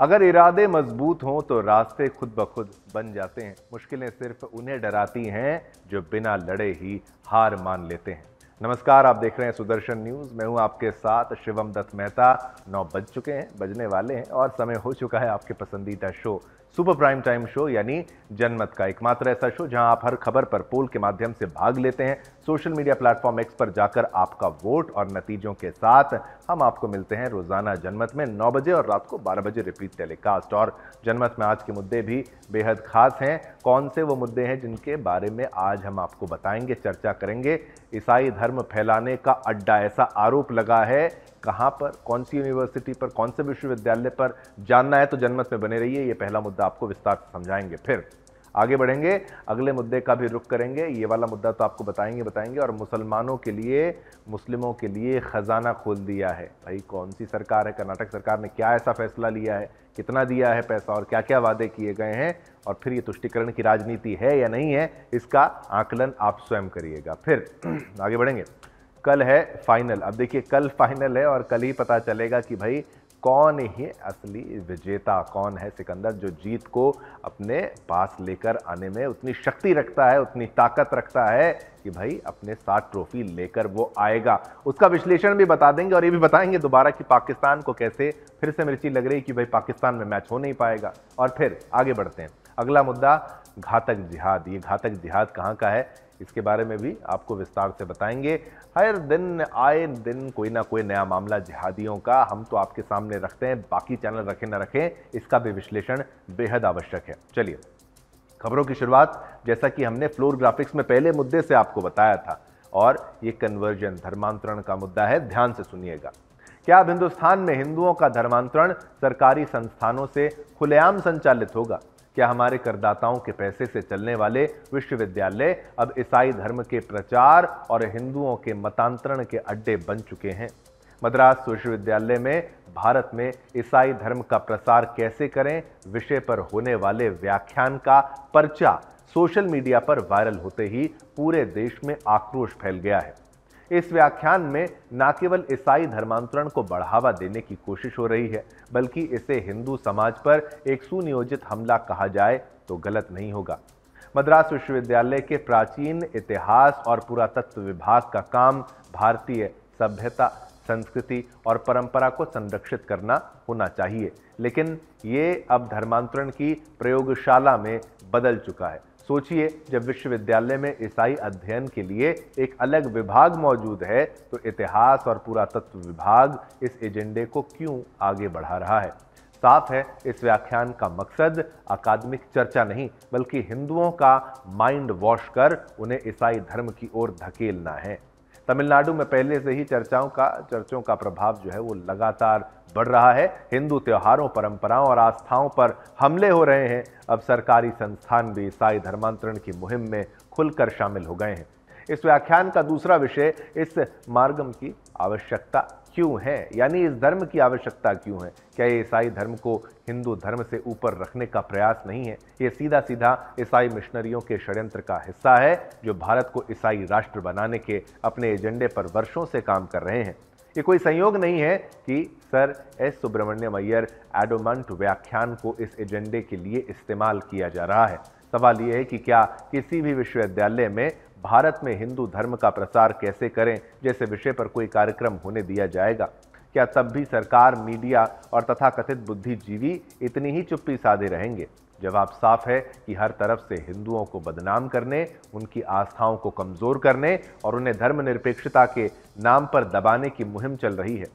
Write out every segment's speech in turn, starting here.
अगर इरादे मजबूत हों तो रास्ते खुद ब खुद बन जाते हैं। मुश्किलें सिर्फ उन्हें डराती हैं जो बिना लड़े ही हार मान लेते हैं। नमस्कार, आप देख रहे हैं सुदर्शन न्यूज। मैं हूं आपके साथ शिवम दत्त मेहता। 9 बज चुके हैं, बजने वाले हैं और समय हो चुका है आपके पसंदीदा show super prime time show यानी जनमत का, एकमात्र ऐसा शो जहां आप हर खबर पर पोल के माध्यम से भाग लेते हैं। सोशल मीडिया प्लेटफॉर्म एक्स पर जाकर आपका वोट और नतीजों के साथ हम आपको मिलते हैं रोजाना जनमत में 9 बजे और रात को 12 बजे रिपीट टेलीकास्ट। और जनमत में आज के मुद्दे भी बेहद खास हैं। कौन से वो मुद्दे हैं जिनके बारे में आज हम आपको बताएंगे, चर्चा करेंगे। ईसाई धर्म फैलाने का अड्डा, ऐसा आरोप लगा है। कहां पर, कौन सी यूनिवर्सिटी पर, कौन से विश्वविद्यालय पर, जानना है तो जनमत में बने रहिए। ये पहला मुद्दा आपको विस्तार से समझाएंगे, फिर आगे बढ़ेंगे, अगले मुद्दे का भी रुख करेंगे। ये वाला मुद्दा तो आपको बताएंगे और मुसलमानों के लिए, मुस्लिमों के लिए खजाना खोल दिया है। भाई कौन सी सरकार है, कर्नाटक सरकार ने क्या ऐसा फैसला लिया है, कितना दिया है पैसा और क्या क्या वादे किए गए हैं, और फिर ये तुष्टिकरण की राजनीति है या नहीं है, इसका आकलन आप स्वयं करिएगा। फिर आगे बढ़ेंगे। कल है फाइनल। अब देखिए, कल फाइनल है और कल ही पता चलेगा कि भाई कौन ही असली विजेता, कौन है सिकंदर जो जीत को अपने पास लेकर आने में उतनी शक्ति रखता है, उतनी ताकत रखता है कि भाई अपने साथ ट्रॉफी लेकर वो आएगा। उसका विश्लेषण भी बता देंगे और ये भी बताएंगे दोबारा कि पाकिस्तान को कैसे फिर से मिर्ची लग रही कि भाई पाकिस्तान में मैच हो नहीं पाएगा। और फिर आगे बढ़ते हैं। अगला मुद्दा, घातक जिहाद। ये घातक जिहाद कहाँ का है, इसके बारे में भी आपको विस्तार से बताएंगे। हर दिन आए दिन कोई ना कोई नया मामला जिहादियों का हम तो आपके सामने रखते हैं। बाकी चैनल रखें ना रखें, इसका भी विश्लेषण बेहद आवश्यक है। चलिए, खबरों की शुरुआत जैसा कि हमने फ्लोर ग्राफिक्स में पहले मुद्दे से आपको बताया था, और ये कन्वर्जन, धर्मांतरण का मुद्दा है। ध्यान से सुनिएगा। क्या अब हिंदुस्तान में हिंदुओं का धर्मांतरण सरकारी संस्थानों से खुलेआम संचालित होगा? क्या हमारे करदाताओं के पैसे से चलने वाले विश्वविद्यालय अब ईसाई धर्म के प्रचार और हिंदुओं के मतांतरण के अड्डे बन चुके हैं? मद्रास विश्वविद्यालय में भारत में ईसाई धर्म का प्रसार कैसे करें विषय पर होने वाले व्याख्यान का पर्चा सोशल मीडिया पर वायरल होते ही पूरे देश में आक्रोश फैल गया है। इस व्याख्यान में न केवल ईसाई धर्मांतरण को बढ़ावा देने की कोशिश हो रही है, बल्कि इसे हिंदू समाज पर एक सुनियोजित हमला कहा जाए तो गलत नहीं होगा। मद्रास विश्वविद्यालय के प्राचीन इतिहास और पुरातत्व विभाग का काम भारतीय सभ्यता, संस्कृति और परंपरा को संरक्षित करना होना चाहिए, लेकिन ये अब धर्मांतरण की प्रयोगशाला में बदल चुका है। सोचिए, जब विश्वविद्यालय में ईसाई अध्ययन के लिए एक अलग विभाग मौजूद है तो इतिहास और पुरातत्व विभाग इस एजेंडे को क्यों आगे बढ़ा रहा है? साफ है, इस व्याख्यान का मकसद अकादमिक चर्चा नहीं, बल्कि हिंदुओं का माइंड वॉश कर उन्हें ईसाई धर्म की ओर धकेलना है। तमिलनाडु में पहले से ही चर्चों का प्रभाव जो है वो लगातार बढ़ रहा है। हिंदू त्योहारों, परंपराओं और आस्थाओं पर हमले हो रहे हैं। अब सरकारी संस्थान भी ईसाई धर्मांतरण की मुहिम में खुलकर शामिल हो गए हैं। इस व्याख्यान का दूसरा विषय, इस मार्गम की आवश्यकता क्यों है, यानी इस धर्म की आवश्यकता क्यों है? क्या ये ईसाई धर्म को हिंदू धर्म से ऊपर रखने का प्रयास नहीं है? ये सीधा सीधा ईसाई मिशनरियों के षड्यंत्र का हिस्सा है जो भारत को ईसाई राष्ट्र बनाने के अपने एजेंडे पर वर्षों से काम कर रहे हैं। ये कोई संयोग नहीं है कि सर एस सुब्रमण्यम अय्यर एडोमंट व्याख्यान को इस एजेंडे के लिए इस्तेमाल किया जा रहा है। सवाल यह है कि क्या किसी भी विश्वविद्यालय में भारत में हिंदू धर्म का प्रसार कैसे करें जैसे विषय पर कोई कार्यक्रम होने दिया जाएगा? क्या तब भी सरकार, मीडिया और तथाकथित बुद्धिजीवी इतनी ही चुप्पी साधे रहेंगे? जवाब साफ है कि हर तरफ से हिंदुओं को बदनाम करने, उनकी आस्थाओं को कमजोर करने और उन्हें धर्मनिरपेक्षता के नाम पर दबाने की मुहिम चल रही है।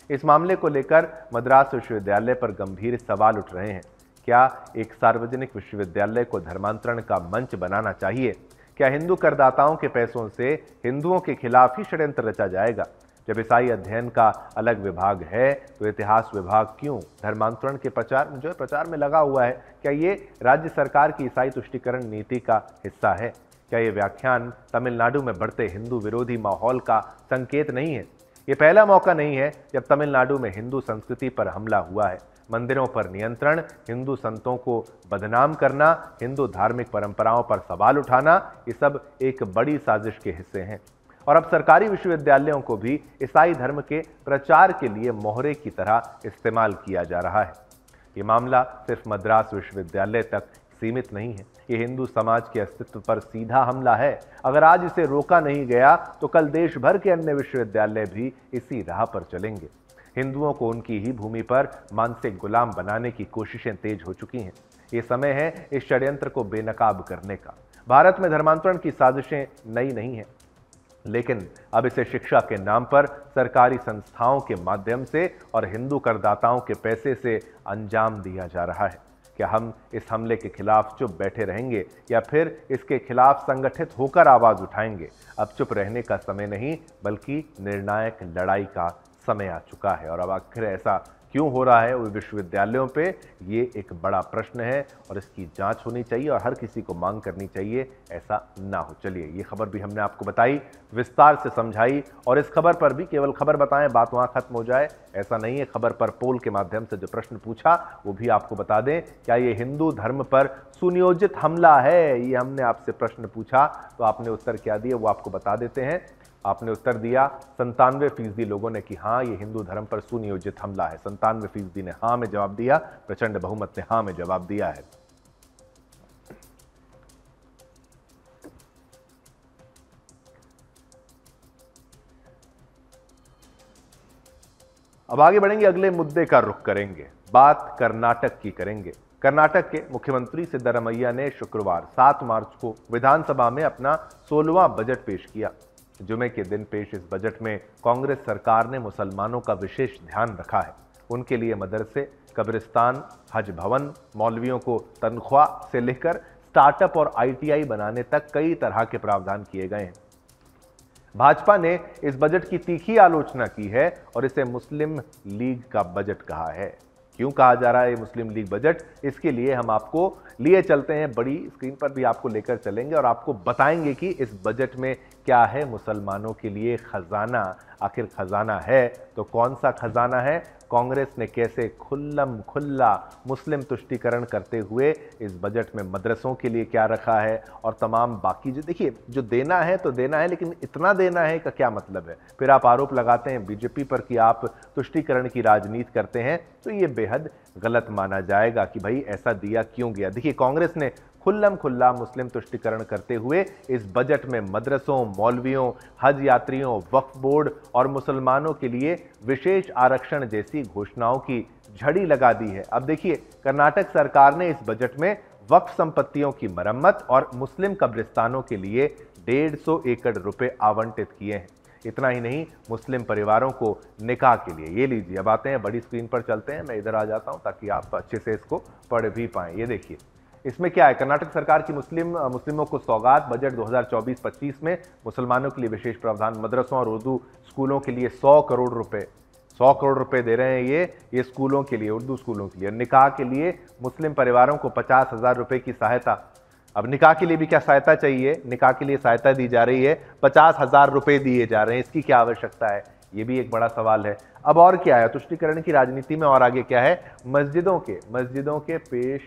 इस मामले को लेकर मद्रास विश्वविद्यालय पर गंभीर सवाल उठ रहे हैं। क्या एक सार्वजनिक विश्वविद्यालय को धर्मांतरण का मंच बनाना चाहिए? क्या हिंदू करदाताओं के पैसों से हिंदुओं के खिलाफ ही षड्यंत्र रचा जाएगा? जब ईसाई अध्ययन का अलग विभाग है तो इतिहास विभाग क्यों धर्मांतरण के प्रचार में लगा हुआ है? क्या ये राज्य सरकार की ईसाई तुष्टिकरण नीति का हिस्सा है? क्या ये व्याख्यान तमिलनाडु में बढ़ते हिंदू विरोधी माहौल का संकेत नहीं है? ये पहला मौका नहीं है जब तमिलनाडु में हिंदू संस्कृति पर हमला हुआ है। मंदिरों पर नियंत्रण, हिंदू संतों को बदनाम करना, हिंदू धार्मिक परंपराओं पर सवाल उठाना, ये सब एक बड़ी साजिश के हिस्से हैं। और अब सरकारी विश्वविद्यालयों को भी ईसाई धर्म के प्रचार के लिए मोहरे की तरह इस्तेमाल किया जा रहा है। ये मामला सिर्फ मद्रास विश्वविद्यालय तक सीमित नहीं है, ये हिंदू समाज के अस्तित्व पर सीधा हमला है। अगर आज इसे रोका नहीं गया तो कल देश भर के अन्य विश्वविद्यालय भी इसी राह पर चलेंगे। हिंदुओं को उनकी ही भूमि पर मानसिक गुलाम बनाने की कोशिशें तेज हो चुकी हैं। ये समय है इस षड्यंत्र को बेनकाब करने का। भारत में धर्मांतरण की साजिशें नई नहीं हैं, लेकिन अब इसे शिक्षा के नाम पर सरकारी संस्थाओं के माध्यम से और हिंदू करदाताओं के पैसे से अंजाम दिया जा रहा है। क्या हम इस हमले के खिलाफ चुप बैठे रहेंगे या फिर इसके खिलाफ संगठित होकर आवाज उठाएंगे? अब चुप रहने का समय नहीं, बल्कि निर्णायक लड़ाई का समय आ चुका है। और अब आखिर ऐसा क्यों हो रहा है वो विश्वविद्यालयों पे, ये एक बड़ा प्रश्न है और इसकी जांच होनी चाहिए और हर किसी को मांग करनी चाहिए ऐसा ना हो। चलिए, ये खबर भी हमने आपको बताई, विस्तार से समझाई, और इस खबर पर भी केवल खबर बताएं, बात वहां खत्म हो जाए, ऐसा नहीं है। खबर पर पोल के माध्यम से जो प्रश्न पूछा वो भी आपको बता दें। क्या ये हिंदू धर्म पर सुनियोजित हमला है? ये हमने आपसे प्रश्न पूछा, तो आपने उत्तर क्या दिया वो आपको बता देते हैं। आपने उत्तर दिया 97% लोगों ने कि हाँ, ये हिंदू धर्म पर सुनियोजित हमला है। 97% ने हाँ में जवाब दिया, प्रचंड बहुमत ने हाँ में जवाब दिया है। अब आगे बढ़ेंगे, अगले मुद्दे का रुख करेंगे। बात कर्नाटक की करेंगे। कर्नाटक के मुख्यमंत्री सिद्धरामैया ने शुक्रवार 7 मार्च को विधानसभा में अपना 16वां बजट पेश किया। जुमे के दिन पेश इस बजट में कांग्रेस सरकार ने मुसलमानों का विशेष ध्यान रखा है। उनके लिए मदरसे, कब्रिस्तान, हज भवन, मौलवियों को तनख्वाह से लेकर स्टार्टअप और ITI बनाने तक कई तरह के प्रावधान किए गए हैं। भाजपा ने इस बजट की तीखी आलोचना की है और इसे मुस्लिम लीग का बजट कहा है। क्यों कहा जा रहा है मुस्लिम लीग बजट? इसके लिए हम आपको लिए चलते हैं, बड़ी स्क्रीन पर भी आपको लेकर चलेंगे और आपको बताएंगे कि इस बजट में क्या है मुसलमानों के लिए खजाना। आखिर खजाना है तो कौन सा खजाना है? कांग्रेस ने कैसे खुल्लम खुल्ला मुस्लिम तुष्टीकरण करते हुए इस बजट में मदरसों के लिए क्या रखा है और तमाम बाकी जो, देखिए, जो देना है तो देना है, लेकिन इतना देना है का क्या मतलब है? फिर आप आरोप लगाते हैं बीजेपी पर कि आप तुष्टीकरण की राजनीति करते हैं, तो ये बेहद गलत माना जाएगा कि भाई ऐसा दिया क्यों गया। देखिए, कांग्रेस ने खुल्लम खुल्ला मुस्लिम तुष्टीकरण करते हुए इस बजट में मदरसों, मौलवियों, हज यात्रियों, वक्फ बोर्ड और मुसलमानों के लिए विशेष आरक्षण जैसी घोषणाओं की झड़ी लगा दी है। अब देखिए, कर्नाटक सरकार ने इस बजट में वक्फ संपत्तियों की मरम्मत और मुस्लिम कब्रिस्तानों के लिए 150 एकड़ रुपए आवंटित किए हैं। इतना ही नहीं, मुस्लिम परिवारों को निकाह के लिए, ये लीजिए, अब आते हैं बड़ी स्क्रीन पर चलते हैं, मैं इधर आ जाता हूं ताकि आप अच्छे से इसको पढ़ भी पाएं। ये देखिए, इसमें क्या है, कर्नाटक सरकार की मुस्लिमों को सौगात बजट 2024-25 में मुसलमानों के लिए विशेष प्रावधान, मदरसों और उर्दू स्कूलों के लिए 100 करोड़ रुपए, 100 करोड़ रुपए दे रहे हैं ये स्कूलों के लिए, उर्दू स्कूलों के लिए। निकाह के लिए मुस्लिम परिवारों को 50,000 रुपए की सहायता। अब निकाह के लिए भी क्या सहायता चाहिए? निकाह के लिए सहायता दी जा रही है, 50,000 रुपए दिए जा रहे हैं, इसकी क्या आवश्यकता है? ये भी एक बड़ा सवाल है। अब और क्या है तुष्टीकरण की राजनीति में? और आगे क्या है? मस्जिदों के पेश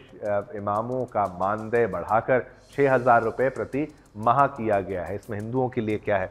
इमामों का मानदेय बढ़ाकर 6,000 रुपए प्रति माह किया गया है। इसमें हिंदुओं के लिए क्या है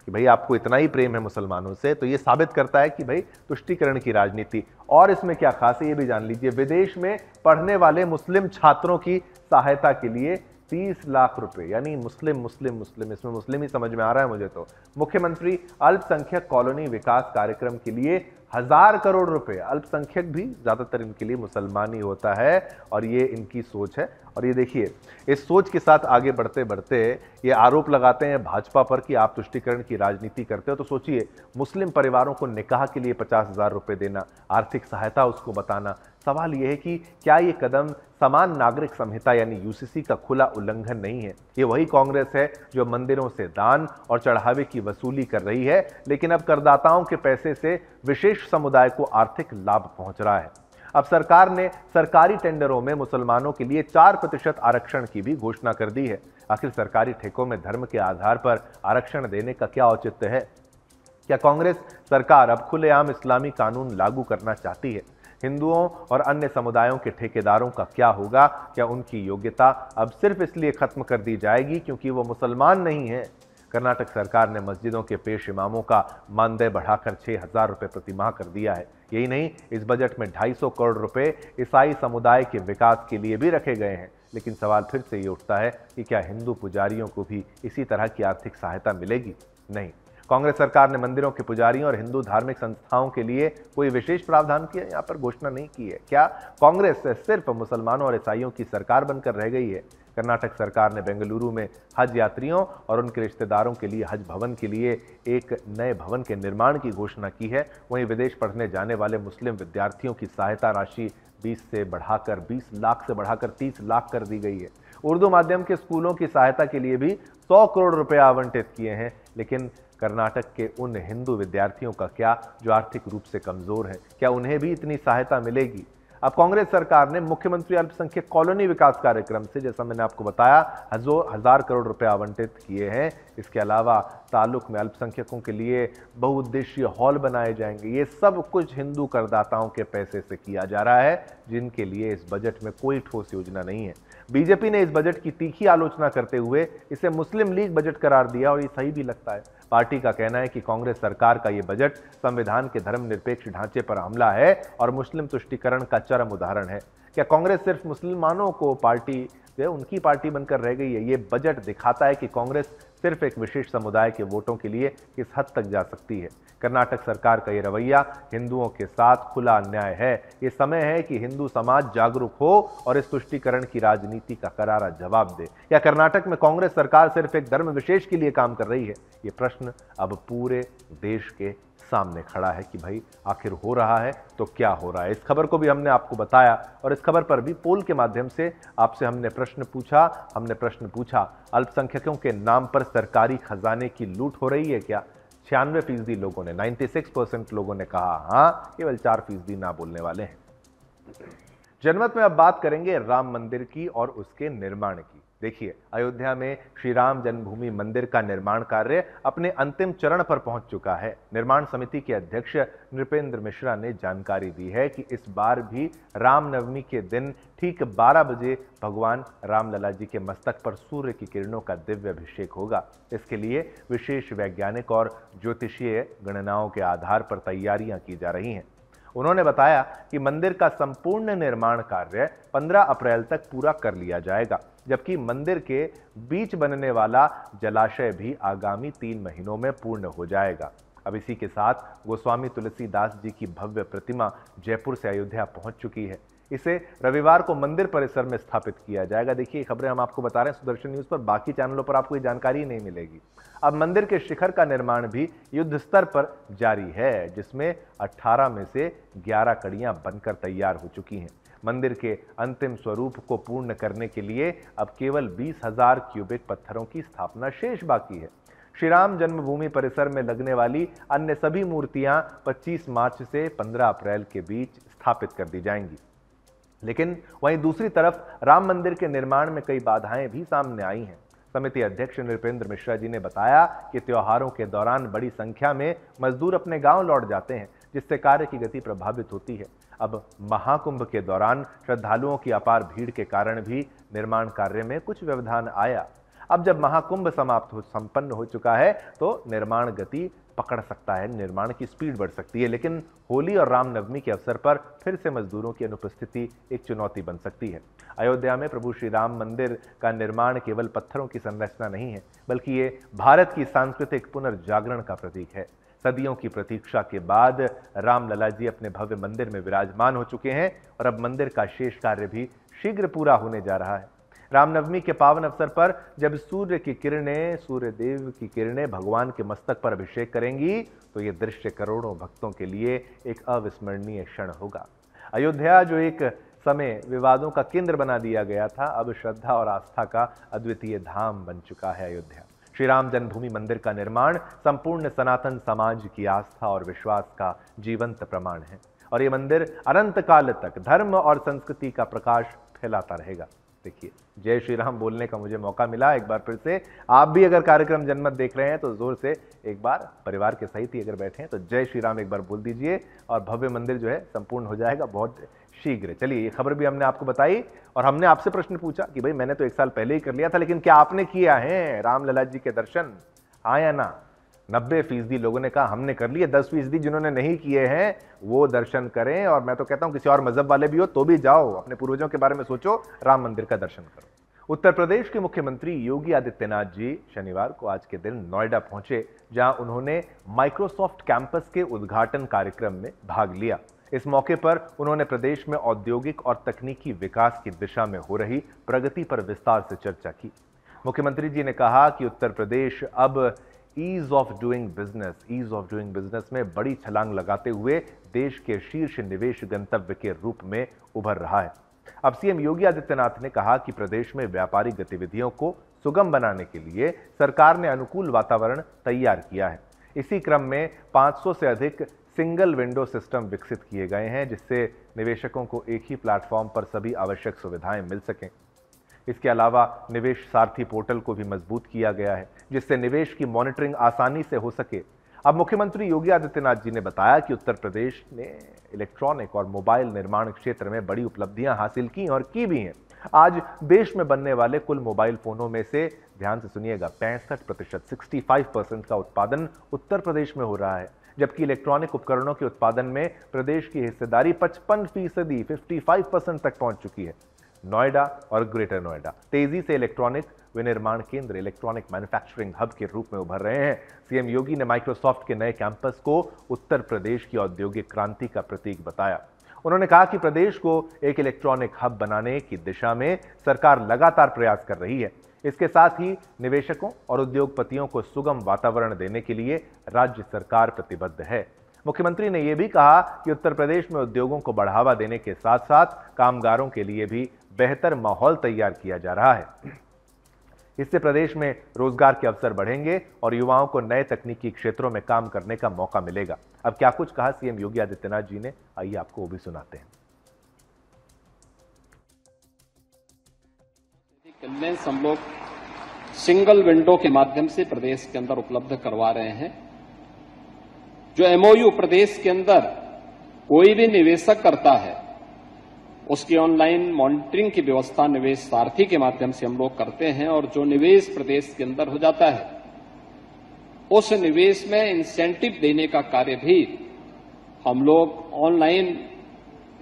कि भाई आपको इतना ही प्रेम है मुसलमानों से, तो ये साबित करता है कि भाई तुष्टीकरण की राजनीति। और इसमें क्या खास है ये भी जान लीजिए, विदेश में पढ़ने वाले मुस्लिम छात्रों की सहायता के लिए 30 लाख रुपए, यानी मुस्लिम, इसमें मुस्लिम ही समझ में आ रहा है मुझे तो। मुख्यमंत्री अल्पसंख्यक कॉलोनी विकास कार्यक्रम के लिए 1000 करोड़ रुपए। अल्पसंख्यक भी ज्यादातर इनके लिए मुसलमान ही होता है और ये इनकी सोच है। और ये देखिए, इस सोच के साथ आगे बढ़ते बढ़ते ये आरोप लगाते हैं भाजपा पर कि आप तुष्टीकरण की राजनीति करते हो। तो सोचिए, मुस्लिम परिवारों को निकाह के लिए 50,000 रुपए देना, आर्थिक सहायता उसको बताना। सवाल यह है कि क्या ये कदम समान नागरिक संहिता यानी UCC का खुला उल्लंघन नहीं है? ये वही कांग्रेस है जो मंदिरों से दान और चढ़ावे की वसूली कर रही है, लेकिन अब करदाताओं के पैसे से विशेष समुदाय को आर्थिक लाभ पहुंच रहा है। अब सरकार ने सरकारी टेंडरों में मुसलमानों के लिए 4% आरक्षण की भी घोषणा कर दी है। आखिर सरकारी ठेकों में धर्म के आधार पर आरक्षण देने का क्या औचित्य है? क्या कांग्रेस सरकार अब खुलेआम इस्लामी कानून लागू करना चाहती है? हिंदुओं और अन्य समुदायों के ठेकेदारों का क्या होगा? क्या उनकी योग्यता अब सिर्फ इसलिए खत्म कर दी जाएगी क्योंकि वो मुसलमान नहीं है? कर्नाटक सरकार ने मस्जिदों के पेश इमामों का मानदेय बढ़ाकर 6,000 रुपये प्रति माह कर दिया है। यही नहीं, इस बजट में 250 करोड़ रुपए ईसाई समुदाय के विकास के लिए भी रखे गए हैं। लेकिन सवाल फिर से ये उठता है कि क्या हिंदू पुजारियों को भी इसी तरह की आर्थिक सहायता मिलेगी? नहीं। कांग्रेस सरकार ने मंदिरों के पुजारियों और हिंदू धार्मिक संस्थाओं के लिए कोई विशेष प्रावधान किया, यहाँ पर घोषणा नहीं की है। क्या कांग्रेस सिर्फ मुसलमानों और ईसाइयों की सरकार बनकर रह गई है? कर्नाटक सरकार ने बेंगलुरु में हज यात्रियों और उनके रिश्तेदारों के लिए हज भवन के लिए एक नए भवन के निर्माण की घोषणा की है। वहीं विदेश पढ़ने जाने वाले मुस्लिम विद्यार्थियों की सहायता राशि 20 लाख से बढ़ाकर 30 लाख कर दी गई है। उर्दू माध्यम के स्कूलों की सहायता के लिए भी 100 करोड़ रुपए आवंटित किए हैं। लेकिन कर्नाटक के उन हिंदू विद्यार्थियों का क्या जो आर्थिक रूप से कमजोर हैं? क्या उन्हें भी इतनी सहायता मिलेगी? अब कांग्रेस सरकार ने मुख्यमंत्री अल्पसंख्यक कॉलोनी विकास कार्यक्रम से, जैसा मैंने आपको बताया, 1000 करोड़ रुपए आवंटित किए हैं। इसके अलावा ताल्लुक में अल्पसंख्यकों के लिए बहुउद्देशीय हॉल बनाए जाएंगे। ये सब कुछ हिंदू करदाताओं के पैसे से किया जा रहा है, जिनके लिए इस बजट में कोई ठोस योजना नहीं है। बीजेपी ने इस बजट की तीखी आलोचना करते हुए इसे मुस्लिम लीग बजट करार दिया और ये सही भी लगता है। पार्टी का कहना है कि कांग्रेस सरकार का ये बजट संविधान के धर्मनिरपेक्ष ढांचे पर हमला है और मुस्लिम तुष्टीकरण का चरम उदाहरण है। क्या कांग्रेस सिर्फ मुसलमानों को उनकी पार्टी बनकर रह गई है? ये बजट दिखाता है कि कांग्रेस सिर्फ एक विशेष समुदाय के वोटों के लिए किस हद तक जा सकती है। कर्नाटक सरकार का ये रवैया हिंदुओं के साथ खुला अन्याय है। ये समय है कि हिंदू समाज जागरूक हो और इस तुष्टीकरण की राजनीति का करारा जवाब दे। या कर्नाटक में कांग्रेस सरकार सिर्फ एक धर्म विशेष के लिए काम कर रही है? ये प्रश्न अब पूरे देश के सामने खड़ा है कि भाई आखिर हो रहा है तो क्या हो रहा है। इस खबर को भी हमने आपको बताया और इस खबर पर भी पोल के माध्यम से आपसे हमने प्रश्न पूछा, अल्पसंख्यकों के नाम पर सरकारी खजाने की लूट हो रही है क्या? 96% लोगों ने, 96% लोगों ने कहा हाँ, केवल 4% ना बोलने वाले हैं। जनमत में अब बात करेंगे राम मंदिर की और उसके निर्माण की। देखिए, अयोध्या में श्री राम जन्मभूमि मंदिर का निर्माण कार्य अपने अंतिम चरण पर पहुंच चुका है। निर्माण समिति के अध्यक्ष नृपेंद्र मिश्रा ने जानकारी दी है कि इस बार भी रामनवमी के दिन ठीक 12 बजे भगवान रामलला जी के मस्तक पर सूर्य की किरणों का दिव्य अभिषेक होगा। इसके लिए विशेष वैज्ञानिक और ज्योतिषीय गणनाओं के आधार पर तैयारियां की जा रही हैं। उन्होंने बताया कि मंदिर का संपूर्ण निर्माण कार्य 15 अप्रैल तक पूरा कर लिया जाएगा, जबकि मंदिर के बीच बनने वाला जलाशय भी आगामी 3 महीनों में पूर्ण हो जाएगा। अब इसी के साथ गोस्वामी तुलसीदास जी की भव्य प्रतिमा जयपुर से अयोध्या पहुंच चुकी है। इसे रविवार को मंदिर परिसर में स्थापित किया जाएगा। देखिए, खबरें हम आपको बता रहे हैं सुदर्शन न्यूज पर, बाकी चैनलों पर आपको ये जानकारी नहीं मिलेगी। अब मंदिर के शिखर का निर्माण भी युद्ध स्तर पर जारी है, जिसमें 18 में से 11 कड़ियां बनकर तैयार हो चुकी हैं। मंदिर के अंतिम स्वरूप को पूर्ण करने के लिए अब केवल 20,000 क्यूबिक पत्थरों की स्थापना शेष बाकी है। श्री राम जन्मभूमि परिसर में लगने वाली अन्य सभी मूर्तियां 25 मार्च से 15 अप्रैल के बीच स्थापित कर दी जाएंगी। लेकिन वहीं दूसरी तरफ राम मंदिर के निर्माण में कई बाधाएं भी सामने आई हैं। समिति अध्यक्ष नृपेंद्र मिश्रा जी ने बताया कि त्योहारों के दौरान बड़ी संख्या में मजदूर अपने गांव लौट जाते हैं, जिससे कार्य की गति प्रभावित होती है। अब महाकुंभ के दौरान श्रद्धालुओं की अपार भीड़ के कारण भी निर्माण कार्य में कुछ व्यवधान आया। अब जब महाकुंभ संपन्न हो चुका है तो निर्माण गति पकड़ सकता है, निर्माण की स्पीड बढ़ सकती है। लेकिन होली और रामनवमी के अवसर पर फिर से मजदूरों की अनुपस्थिति एक चुनौती बन सकती है। अयोध्या में प्रभु श्री राम मंदिर का निर्माण केवल पत्थरों की संरचना नहीं है, बल्कि ये भारत की सांस्कृतिक पुनर्जागरण का प्रतीक है। सदियों की प्रतीक्षा के बाद रामलला जी अपने भव्य मंदिर में विराजमान हो चुके हैं और अब मंदिर का शेष कार्य भी शीघ्र पूरा होने जा रहा है। रामनवमी के पावन अवसर पर जब सूर्य देव की किरणें भगवान के मस्तक पर अभिषेक करेंगी तो ये दृश्य करोड़ों भक्तों के लिए एक अविस्मरणीय क्षण होगा। अयोध्या जो एक समय विवादों का केंद्र बना दिया गया था, अब श्रद्धा और आस्था का अद्वितीय धाम बन चुका है अयोध्या। श्री राम जन्मभूमि मंदिर का निर्माण संपूर्ण सनातन समाज की आस्था और विश्वास का जीवंत प्रमाण है और ये मंदिर अनंत काल तक धर्म और संस्कृति का प्रकाश फैलाता रहेगा। देखिए, जय श्री राम बोलने का मुझे मौका मिला एक बार फिर से। आप भी अगर कार्यक्रम जनमत देख रहे हैं तो जोर से एक बार परिवार के सहित ही अगर बैठे हैं तो जय श्री राम एक बार बोल दीजिए और भव्य मंदिर जो है संपूर्ण हो जाएगा बहुत शीघ्र। चलिए, ये खबर भी हमने आपको बताई और हमने आपसे प्रश्न पूछा कि भाई मैंने तो 1 साल पहले ही कर लिया था, लेकिन क्या आपने किया है रामलला जी के दर्शन? हाँ या ना? 90% लोगों ने कहा हमने कर लिए। 10% जिन्होंने नहीं किए हैं वो दर्शन करें, और मैं तो कहता हूं किसी और मजहब वाले भी हो तो भी जाओ, अपने पूर्वजों के बारे में सोचो, राम मंदिर का दर्शन करो। उत्तर प्रदेश के मुख्यमंत्री योगी आदित्यनाथ जी शनिवार को आज के दिन नोएडा पहुंचे, जहां उन्होंने माइक्रोसॉफ्ट कैंपस के उद्घाटन कार्यक्रम में भाग लिया। इस मौके पर उन्होंने प्रदेश में औद्योगिक और तकनीकी विकास की दिशा में हो रही प्रगति पर विस्तार से चर्चा की। मुख्यमंत्री जी ने कहा कि उत्तर प्रदेश अब ईज ऑफ डूइंग बिजनेस में बड़ी छलांग लगाते हुए देश के शीर्ष निवेश गंतव्य के रूप में उभर रहा है। अब सीएम योगी आदित्यनाथ ने कहा कि प्रदेश में व्यापारिक गतिविधियों को सुगम बनाने के लिए सरकार ने अनुकूल वातावरण तैयार किया है। इसी क्रम में 500 से अधिक सिंगल विंडो सिस्टम विकसित किए गए हैं, जिससे निवेशकों को एक ही प्लेटफॉर्म पर सभी आवश्यक सुविधाएं मिल सकें। इसके अलावा निवेश सारथी पोर्टल को भी मजबूत किया गया है, जिससे निवेश की मॉनिटरिंग आसानी से हो सके। अब मुख्यमंत्री योगी आदित्यनाथ जी ने बताया कि उत्तर प्रदेश ने इलेक्ट्रॉनिक और मोबाइल निर्माण क्षेत्र में बड़ी उपलब्धियां हासिल की और की भी हैं। आज देश में बनने वाले कुल मोबाइल फोनों में से, ध्यान से सुनिएगा, 65% 65% का उत्पादन उत्तर प्रदेश में हो रहा है, जबकि इलेक्ट्रॉनिक उपकरणों के उत्पादन में प्रदेश की हिस्सेदारी 55% 55% तक पहुंच चुकी है। नोएडा और ग्रेटर नोएडा तेजी से इलेक्ट्रॉनिक विनिर्माण केंद्र, इलेक्ट्रॉनिक मैन्युफैक्चरिंग हब के रूप में उभर रहे हैं। सीएम योगी ने माइक्रोसॉफ्ट के नए कैंपस को उत्तर प्रदेश की औद्योगिक क्रांति का प्रतीक बताया। उन्होंने कहा कि प्रदेश को एक इलेक्ट्रॉनिक हब बनाने की दिशा में सरकार लगातार प्रयास कर रही है। इसके साथ ही निवेशकों और उद्योगपतियों को सुगम वातावरण देने के लिए राज्य सरकार प्रतिबद्ध है। मुख्यमंत्री ने यह भी कहा कि उत्तर प्रदेश में उद्योगों को बढ़ावा देने के साथ साथ कामगारों के लिए भी बेहतर माहौल तैयार किया जा रहा है। इससे प्रदेश में रोजगार के अवसर बढ़ेंगे और युवाओं को नए तकनीकी क्षेत्रों में काम करने का मौका मिलेगा। अब क्या कुछ कहा सीएम योगी आदित्यनाथ जी ने, आइए आपको वो भी सुनाते हैं। कन्वेंस हम लोग सिंगल विंडो के माध्यम से प्रदेश के अंदर उपलब्ध करवा रहे हैं। जो एमओयू प्रदेश के अंदर कोई भी निवेशक करता है, उसकी ऑनलाइन मॉनिटरिंग की व्यवस्था निवेश सारथी के माध्यम से हम लोग करते हैं, और जो निवेश प्रदेश के अंदर हो जाता है उस निवेश में इंसेंटिव देने का कार्य भी हम लोग ऑनलाइन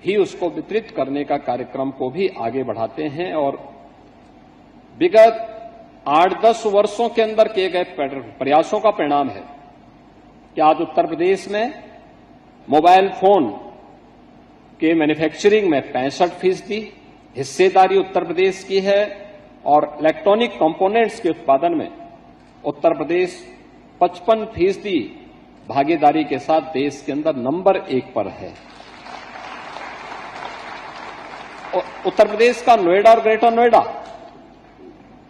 ही उसको वितरित करने का कार्यक्रम को भी आगे बढ़ाते हैं। और विगत 8-10 वर्षों के अंदर किए गए प्रयासों का परिणाम है कि आज उत्तर प्रदेश में मोबाइल फोन के मैन्युफैक्चरिंग में 65% हिस्सेदारी उत्तर प्रदेश की है, और इलेक्ट्रॉनिक कंपोनेंट्स के उत्पादन में उत्तर प्रदेश 55% भागीदारी के साथ देश के अंदर नंबर 1 पर है। उत्तर प्रदेश का नोएडा और ग्रेटर नोएडा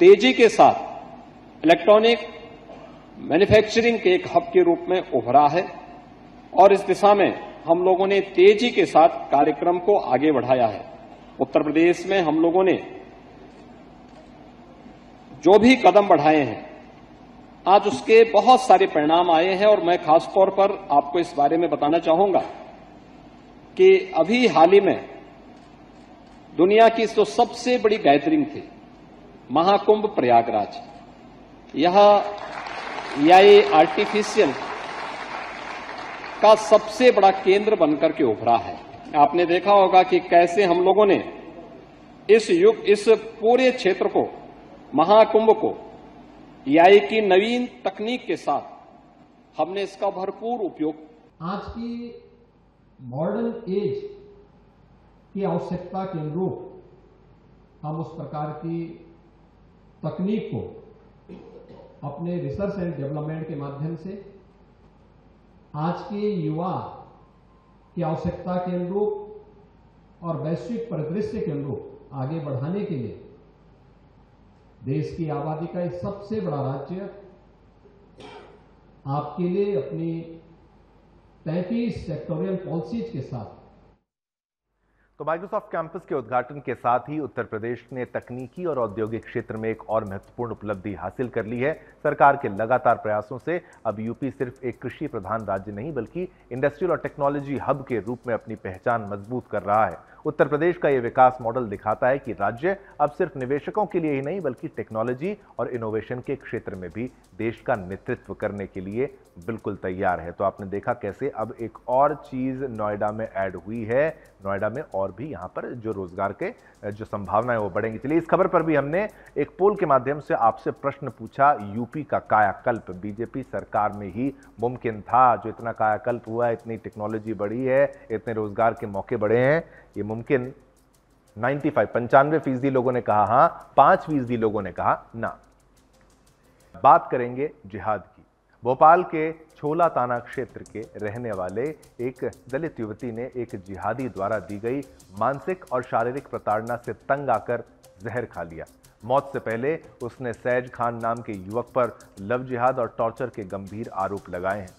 तेजी के साथ इलेक्ट्रॉनिक मैन्युफैक्चरिंग के एक हब के रूप में उभरा है, और इस दिशा में हम लोगों ने तेजी के साथ कार्यक्रम को आगे बढ़ाया है। उत्तर प्रदेश में हम लोगों ने जो भी कदम बढ़ाए हैं, आज उसके बहुत सारे परिणाम आए हैं। और मैं खासतौर पर आपको इस बारे में बताना चाहूंगा कि अभी हाल ही में दुनिया की जो सबसे बड़ी गैदरिंग थी, महाकुंभ प्रयागराज, यह एआई आर्टिफिशियल का सबसे बड़ा केंद्र बनकर के उभरा है। आपने देखा होगा कि कैसे हम लोगों ने इस पूरे क्षेत्र को, महाकुंभ को, एआई की नवीन तकनीक के साथ हमने इसका भरपूर उपयोग। आज की मॉडर्न एज की आवश्यकता के अनुरूप हम उस प्रकार की तकनीक को अपने रिसर्च एंड डेवलपमेंट के माध्यम से आज के युवा की आवश्यकता के अनुरूप और वैश्विक परिदृश्य के अनुरूप आगे बढ़ाने के लिए देश की आबादी का एक सबसे बड़ा राज्य आपके लिए अपनी 33 सेक्टोरियल पॉलिसीज के साथ। तो माइक्रोसॉफ्ट कैंपस के उद्घाटन के साथ ही उत्तर प्रदेश ने तकनीकी और औद्योगिक क्षेत्र में एक और महत्वपूर्ण उपलब्धि हासिल कर ली है। सरकार के लगातार प्रयासों से अब यूपी सिर्फ एक कृषि प्रधान राज्य नहीं, बल्कि इंडस्ट्रियल और टेक्नोलॉजी हब के रूप में अपनी पहचान मजबूत कर रहा है। उत्तर प्रदेश का यह विकास मॉडल दिखाता है कि राज्य अब सिर्फ निवेशकों के लिए ही नहीं बल्कि टेक्नोलॉजी और इनोवेशन के क्षेत्र में भी देश का नेतृत्व करने के लिए बिल्कुल तैयार है। तो आपने देखा कैसे अब एक और चीज नोएडा में ऐड हुई है, नोएडा में और भी यहां पर जो रोजगार के जो संभावनाएं वो बढ़ेंगी। चलिए, इस खबर पर भी हमने एक पोल के माध्यम से आपसे प्रश्न पूछा, यूपी का कायाकल्प बीजेपी सरकार में ही मुमकिन था? जो इतना कायाकल्प हुआ है, इतनी टेक्नोलॉजी बढ़ी है, इतने रोजगार के मौके बढ़े हैं, ये मुमकिन 95% लोगों ने कहा हाँ, 5% लोगों ने कहा ना। बात करेंगे जिहाद की। भोपाल के छोला थाना क्षेत्र के रहने वाले एक दलित युवती ने एक जिहादी द्वारा दी गई मानसिक और शारीरिक प्रताड़ना से तंग आकर जहर खा लिया। मौत से पहले उसने सैज खान नाम के युवक पर लव जिहाद और टॉर्चर के गंभीर आरोप लगाए हैं।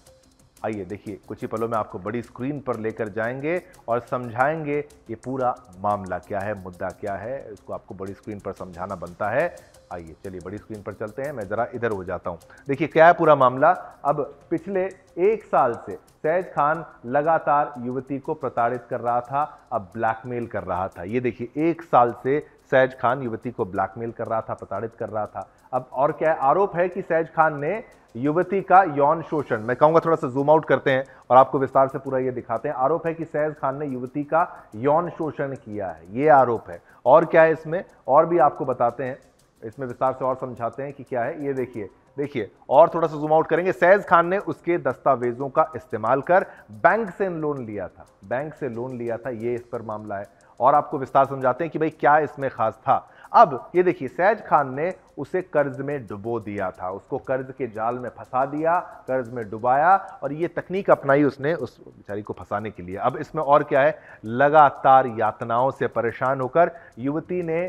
आइए देखिए, कुछ ही पलों में आपको बड़ी स्क्रीन पर लेकर जाएंगे और समझाएंगे ये पूरा मामला क्या है, मुद्दा क्या है, इसको आपको बड़ी स्क्रीन पर समझाना बनता है। आइए चलिए बड़ी स्क्रीन पर चलते हैं, मैं जरा इधर हो जाता हूं। देखिए क्या है पूरा मामला। अब पिछले 1 साल से सैज खान लगातार युवती को प्रताड़ित कर रहा था, अब ब्लैकमेल कर रहा था। ये देखिए 1 साल से सैज खान युवती को ब्लैकमेल कर रहा था, प्रताड़ित कर रहा था। अब और क्या है, आरोप है कि सैज खान ने युवती का यौन शोषण, मैं कहूंगा थोड़ा सा जूम आउट करते हैं और आपको विस्तार से पूरा ये दिखाते हैं। आरोप है कि सैज खान ने युवती का यौन शोषण किया है, ये आरोप है। और क्या है इसमें, और भी आपको बताते हैं, इसमें विस्तार से और समझाते हैं कि क्या है। ये देखिए और थोड़ा सा जूम आउट करेंगे। सैज खान ने उसके दस्तावेजों का इस्तेमाल कर बैंक से लोन लिया था, ये इस पर मामला है। और आपको विस्तार समझाते हैं कि भाई क्या इसमें खास था। अब ये देखिए, सैज खान ने उसे कर्ज में डुबो दिया था, उसको कर्ज के जाल में फंसा दिया, कर्ज में डुबाया और ये तकनीक अपनाई उसने उस बेचारी को फंसाने के लिए। अब इसमें और क्या है, लगातार यातनाओं से परेशान होकर युवती ने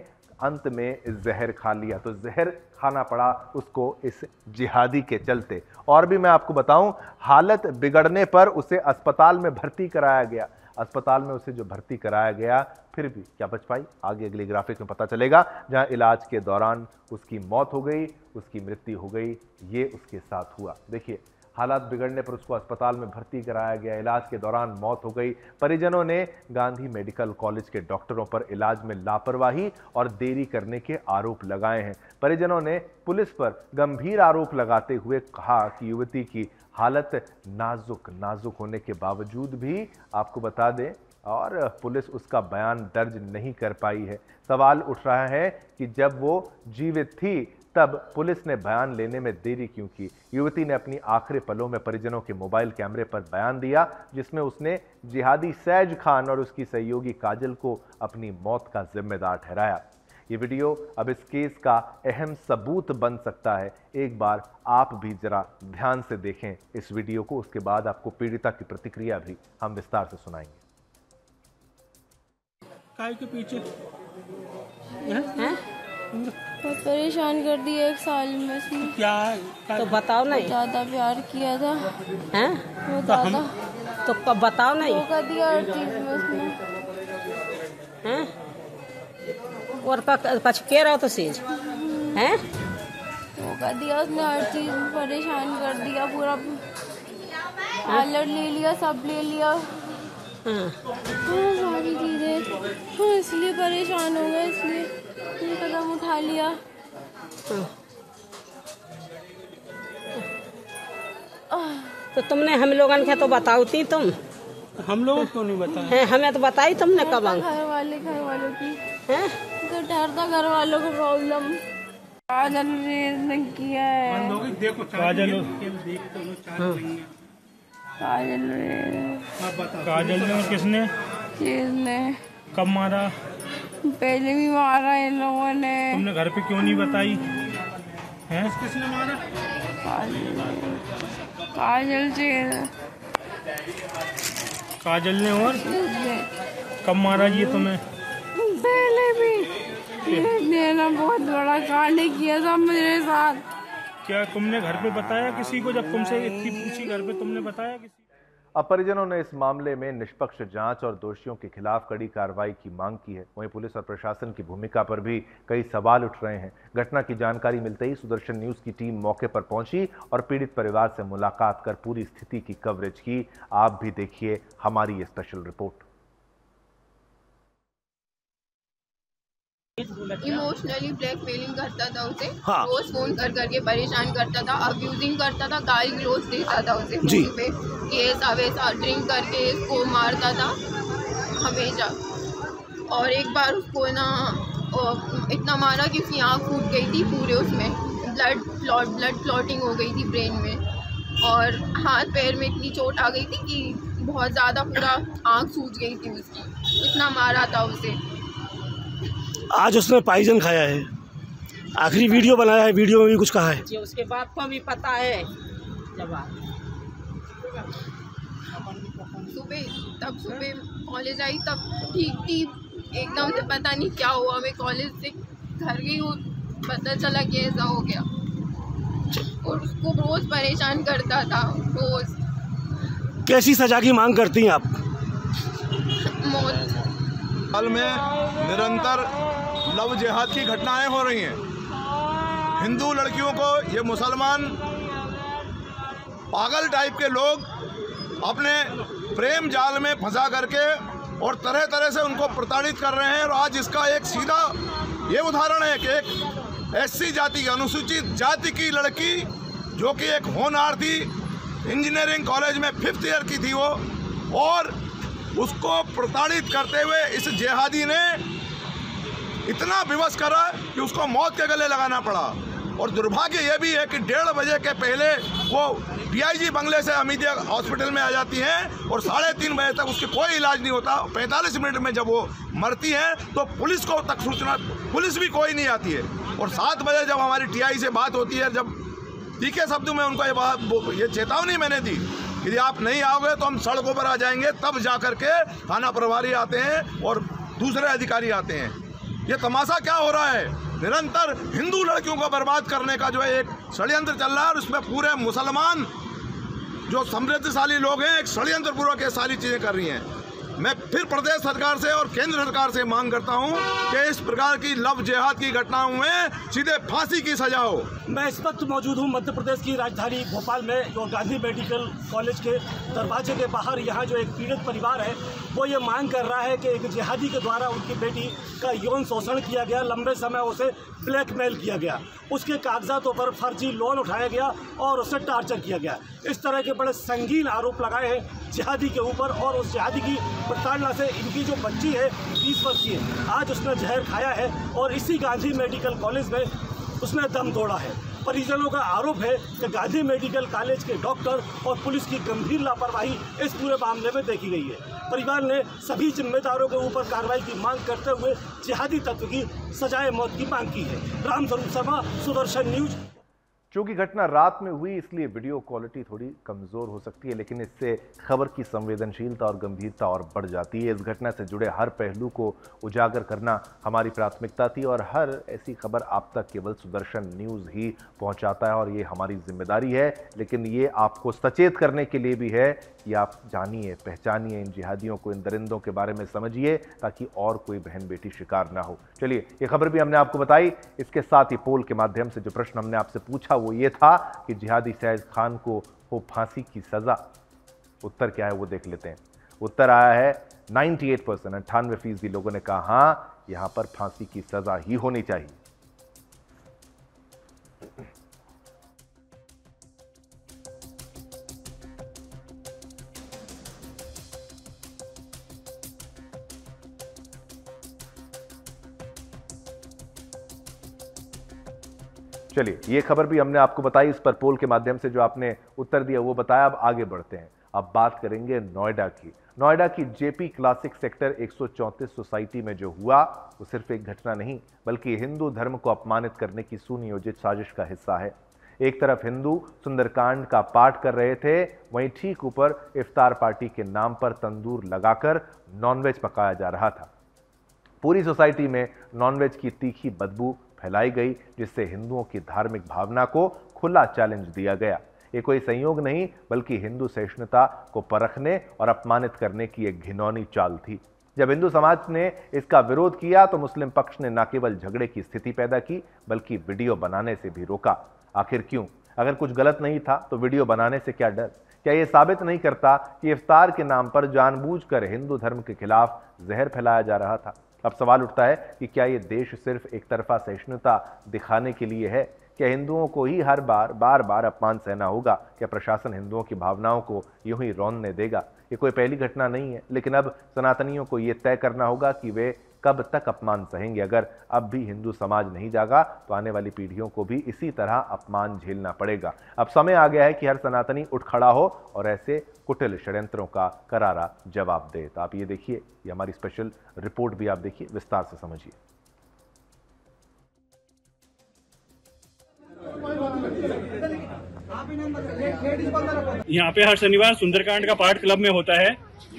अंत में जहर खा लिया। तो जहर खाना पड़ा उसको इस जिहादी के चलते। और भी मैं आपको बताऊं, हालत बिगड़ने पर उसे अस्पताल में भर्ती कराया गया। अस्पताल में उसे जो भर्ती कराया गया, फिर भी क्या बच पाई, आगे अगली ग्राफिक में पता चलेगा। जहां इलाज के दौरान उसकी मौत हो गई, उसकी मृत्यु हो गई, ये उसके साथ हुआ। देखिए, हालात बिगड़ने पर उसको अस्पताल में भर्ती कराया गया, इलाज के दौरान मौत हो गई। परिजनों ने गांधी मेडिकल कॉलेज के डॉक्टरों पर इलाज में लापरवाही और देरी करने के आरोप लगाए हैं। परिजनों ने पुलिस पर गंभीर आरोप लगाते हुए कहा कि युवती की हालत नाजुक होने के बावजूद भी, आपको बता दें, और पुलिस उसका बयान दर्ज नहीं कर पाई है। सवाल उठ रहा है कि जब वो जीवित थी तब पुलिस ने बयान लेने में देरी क्यों की। युवती ने अपनी आखिरी पलों में परिजनों के मोबाइल कैमरे पर बयान दिया, जिसमें उसने जिहादी सैज खान और उसकी सहयोगी काजल को अपनी मौत का जिम्मेदार ठहराया। ये वीडियो अब इस केस का अहम सबूत बन सकता है। एक बार आप भी जरा ध्यान से देखें इस वीडियो को, उसके बाद आपको पीड़िता की प्रतिक्रिया भी हम विस्तार से सुनाएंगे। काय के पीछे हैं? बहुत परेशान कर दिया 1 साल में इसने। क्या तो बताओ नहीं, ज्यादा प्यार किया था हैं? वो ज्यादा तो कब बताओ नहीं, धोखा दिया हर चीज में उसने हैं? और पछ के रहो तो सेज हैं? धोखा दिया उसने, हर चीज में परेशान कर दिया, पूरा पार्लर ले लिया, सब ले लिया, सारी चीजें। इसलिए परेशान हो गए, इसलिए ये कदम उठा लिया। तो तुमने हम लोगन के तो बताओती तुम, हम लोग क्यों नहीं बताए? हमें तो बताई तुमने कब? घर वालों की है तो डर था, घर वालों को प्रॉब्लम। काजल ने किया है, देखो काजल ने और किसने? किसने? कब मारा? पहले भी मारा इन लोगों ने। तुमने घर पे क्यों नहीं बताई हैं? किसने मारा? काजल ने और कब मारा ये तुम्हें? पहले भी ना बहुत बड़ा कांड किया था मेरे साथ। क्या तुमने घर पे बताया किसी को? जब तुमसे इतनी पूछी घर पे, तुमने बताया किसी? अब परिजनों ने इस मामले में निष्पक्ष जांच और दोषियों के खिलाफ कड़ी कार्रवाई की मांग की है। वहीं पुलिस और प्रशासन की भूमिका पर भी कई सवाल उठ रहे हैं। घटना की जानकारी मिलते ही सुदर्शन न्यूज की टीम मौके पर पहुंची और पीड़ित परिवार से मुलाकात कर पूरी स्थिति की कवरेज की। आप भी देखिए हमारी ये स्पेशल रिपोर्ट। इमोशनली ब्लैकमेलिंग करता था उसे। हाँ। रोज फोन कर करके परेशान करता था, अब्यूजिंग करता था, गाली गलौज देता था उसे जी। फोन पे कि ऐसा वैसा, ड्रिंक करके इसको मारता था हमेशा। और एक बार उसको ना इतना मारा कि उसकी आँख फूट गई थी पूरे, उसमें ब्लड क्लॉटिंग हो गई थी ब्रेन में, और हाथ पैर में इतनी चोट आ गई थी कि बहुत ज़्यादा पूरा आँख सूज गई थी उसकी, इतना मारा था उसे। आज उसने पॉइजन खाया है, आखिरी वीडियो बनाया है, वीडियो में भी कुछ कहा है। जी, उसके बाप को भी पता है। जवाब सुबह कॉलेज आई तब ठीक थी, एकदम से पता नहीं क्या हुआ, मैं कॉलेज से घर गई हूँ, पता चला कि ऐसा हो गया। और उसको रोज परेशान करता था, रोज। कैसी सजा की मांग करती हैं आप? मौत। हाल में निरंतर लव जिहाद की घटनाएं हो रही हैं। हिंदू लड़कियों को ये मुसलमान पागल टाइप के लोग अपने प्रेम जाल में फंसा करके और तरह तरह से उनको प्रताड़ित कर रहे हैं। और आज इसका एक सीधा ये उदाहरण है कि एक एससी जाति, अनुसूचित जाति की लड़की जो कि एक होनहार थी, इंजीनियरिंग कॉलेज में 5th ईयर की थी वो, और उसको प्रताड़ित करते हुए इस जिहादी ने इतना विवश करा कि उसको मौत के गले लगाना पड़ा। और दुर्भाग्य ये भी है कि 1:30 बजे के पहले वो DIG बंगले से हमीदिया हॉस्पिटल में आ जाती हैं और 3:30 बजे तक उसके कोई इलाज नहीं होता। 45 मिनट में जब वो मरती हैं तो पुलिस को तक सूचना, पुलिस भी कोई नहीं आती है। और 7 बजे जब हमारी TI से बात होती है, जब तीखे शब्दों में उनको ये चेतावनी मैंने दी कि यदि आप नहीं आओगे तो हम सड़कों पर आ जाएंगे, तब जा करके थाना प्रभारी आते हैं और दूसरे अधिकारी आते हैं। ये तमाशा क्या हो रहा है? निरंतर हिंदू लड़कियों को बर्बाद करने का जो है एक षड्यंत्र चल रहा है, और उसमें पूरे मुसलमान जो समृद्धशाली लोग हैं एक षड्यंत्र पूर्वक ये सारी चीज़ें कर रही हैं। मैं फिर प्रदेश सरकार से और केंद्र सरकार से मांग करता हूं कि इस प्रकार की लव जिहाद की घटनाओं में सीधे फांसी की सजा हो। मैं इस वक्त मौजूद हूँ मध्य प्रदेश की राजधानी भोपाल में, जो गांधी मेडिकल कॉलेज के दरवाजे के बाहर यहाँ जो एक पीड़ित परिवार है वो ये मांग कर रहा है कि एक जिहादी के द्वारा उनकी बेटी का यौन शोषण किया गया, लंबे समय उसे ब्लैकमेल किया गया, उसके कागजातों पर फर्जी लोन उठाया गया और उसे टार्चर किया गया। इस तरह के बड़े संगीन आरोप लगाए हैं जिहादी के ऊपर, और उस जिहादी की प्रताड़ना से इनकी जो बच्ची है 20 वर्षीय, आज उसने जहर खाया है और इसी गांधी मेडिकल कॉलेज में उसने दम तोड़ा है। परिजनों का आरोप है कि गांधी मेडिकल कॉलेज के डॉक्टर और पुलिस की गंभीर लापरवाही इस पूरे मामले में देखी गई है। परिवार ने सभी जिम्मेदारों के ऊपर कार्रवाई की मांग करते हुए जिहादी तत्व की सजाए मौत की मांग की है। रामस्वरूप शर्मा, सुदर्शन न्यूज। चूंकि घटना रात में हुई इसलिए वीडियो क्वालिटी थोड़ी कमज़ोर हो सकती है, लेकिन इससे खबर की संवेदनशीलता और गंभीरता और बढ़ जाती है। इस घटना से जुड़े हर पहलू को उजागर करना हमारी प्राथमिकता थी और हर ऐसी खबर आप तक केवल सुदर्शन न्यूज़ ही पहुंचाता है और ये हमारी जिम्मेदारी है। लेकिन ये आपको सचेत करने के लिए भी है कि आप जानिए, पहचानिए इन जिहादियों को, इन दरिंदों के बारे में समझिए, ताकि और कोई बहन बेटी शिकार ना हो। चलिए, ये खबर भी हमने आपको बताई। इसके साथ ही पोल के माध्यम से जो प्रश्न हमने आपसे पूछा वो ये था कि जिहादी सैयद खान को हो फांसी की सजा। उत्तर क्या है वो देख लेते हैं। उत्तर आया है 98%, 98% लोगों ने कहा हाँ, यहां पर फांसी की सजा ही होनी चाहिए। चलिए, ये खबर भी हमने आपको बताई, इस पर पोल के माध्यम से जो आपने उत्तर दिया वो बताया। अब आगे बढ़ते हैं, अब बात करेंगे नोएडा की। नोएडा की जेपी क्लासिक सेक्टर 134 सोसाइटी में जो हुआ वो सिर्फ एक घटना नहीं, बल्कि हिंदू धर्म को अपमानित करने की सुनियोजित साजिश का हिस्सा है। एक तरफ हिंदू सुंदरकांड का पाठ कर रहे थे, वहीं ठीक ऊपर इफ्तार पार्टी के नाम पर तंदूर लगाकर नॉनवेज पकाया जा रहा था। पूरी सोसाइटी में नॉनवेज की तीखी बदबू फैलाई गई, जिससे हिंदुओं की धार्मिक भावना को खुला चैलेंज दिया गया। ये कोई संयोग नहीं, बल्कि हिंदू सहिष्णुता को परखने और अपमानित करने की एक घिनौनी चाल थी। जब हिंदू समाज ने इसका विरोध किया तो मुस्लिम पक्ष ने न केवल झगड़े की स्थिति पैदा की, बल्कि वीडियो बनाने से भी रोका। आखिर क्यों? अगर कुछ गलत नहीं था तो वीडियो बनाने से क्या डर? क्या यह साबित नहीं करता कि इफ्तार के नाम पर जानबूझकर हिंदू धर्म के खिलाफ जहर फैलाया जा रहा था? अब सवाल उठता है कि क्या ये देश सिर्फ एक तरफा सहिष्णुता दिखाने के लिए है? क्या हिंदुओं को ही हर बार बार अपमान सहना होगा? क्या प्रशासन हिंदुओं की भावनाओं को यूं ही रौंदने देगा? ये कोई पहली घटना नहीं है, लेकिन अब सनातनियों को ये तय करना होगा कि वे कब तक अपमान सहेंगे। अगर अब भी हिंदू समाज नहीं जागा तो आने वाली पीढ़ियों को भी इसी तरह अपमान झेलना पड़ेगा। अब समय आ गया है कि हर सनातनी उठ खड़ा हो और ऐसे कुटिल षड्यंत्रों का करारा जवाब दे। तो आप ये देखिए, ये हमारी स्पेशल रिपोर्ट भी आप देखिए, विस्तार से समझिए। यहाँ पे हर शनिवार सुंदरकांड का पाठ क्लब में होता है।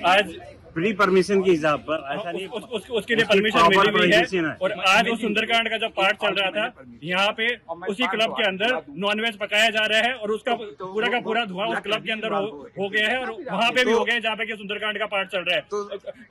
आज प्री परमिशन के हिसाब पर ऐसा नहीं, उसके लिए परमिशन मिली हुई है। और आज वो सुंदरकांड का जब पाठ चल रहा था, यहाँ पे उसी क्लब के अंदर नॉनवेज पकाया जा रहा है और उसका पूरा का पूरा धुआं उस क्लब के अंदर हो गया है और वहाँ पे भी हो गया है जहाँ पे सुंदरकांड का पाठ चल रहा है।